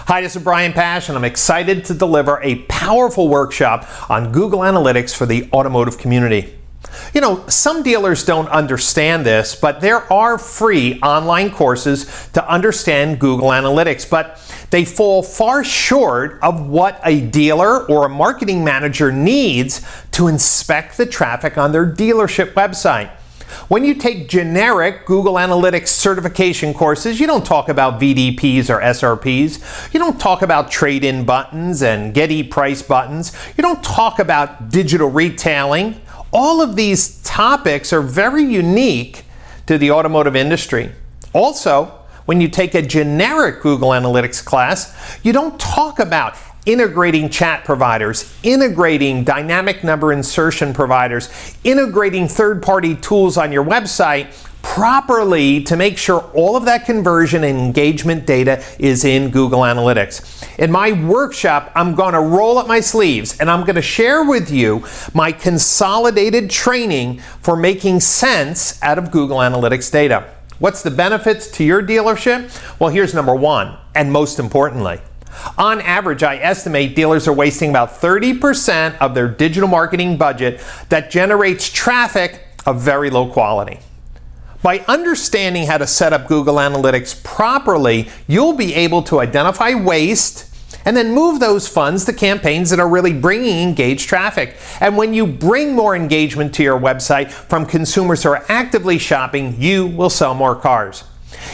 Hi, this is Brian Pash, and I'm excited to deliver a powerful workshop on Google Analytics for the automotive community. You know, some dealers don't understand this, but there are free online courses to understand Google Analytics, but they fall far short of what a dealer or a marketing manager needs to inspect the traffic on their dealership website. When you take generic Google Analytics certification courses, you don't talk about VDPs or SRPs. You don't talk about trade-in buttons and get e-price buttons. You don't talk about digital retailing. All of these topics are very unique to the automotive industry. Also, when you take a generic Google Analytics class, you don't talk about integrating chat providers, integrating dynamic number insertion providers, integrating third-party tools on your website properly to make sure all of that conversion and engagement data is in Google Analytics. In my workshop, I'm going to roll up my sleeves and I'm going to share with you my consolidated training for making sense out of Google Analytics data. What's the benefits to your dealership? Well, here's number one, and most importantly. On average, I estimate dealers are wasting about 30% of their digital marketing budget that generates traffic of very low quality. By understanding how to set up Google Analytics properly, you'll be able to identify waste and then move those funds to campaigns that are really bringing engaged traffic. And when you bring more engagement to your website from consumers who are actively shopping, you will sell more cars.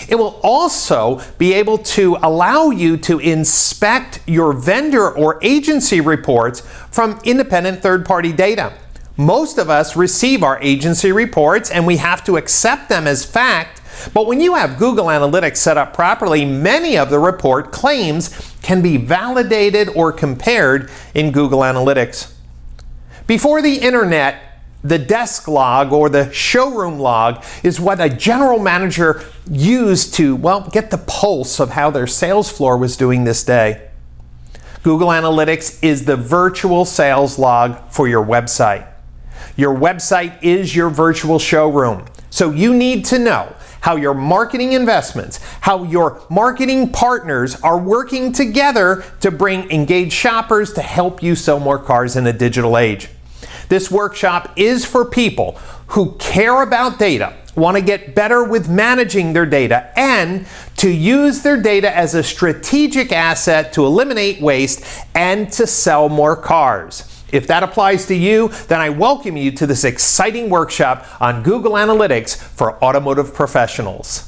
It will also be able to allow you to inspect your vendor or agency reports from independent third-party data. Most of us receive our agency reports and we have to accept them as fact, but when you have Google Analytics set up properly, many of the report claims can be validated or compared in Google Analytics. Before the internet, the desk log or the showroom log is what a general manager used to, well, get the pulse of how their sales floor was doing this day. Google Analytics is the virtual sales log for your website. Your website is your virtual showroom. So you need to know how your marketing investments, how your marketing partners are working together to bring engaged shoppers to help you sell more cars in a digital age. This workshop is for people who care about data, want to get better with managing their data, and to use their data as a strategic asset to eliminate waste and to sell more cars. If that applies to you, then I welcome you to this exciting workshop on Google Analytics for automotive professionals.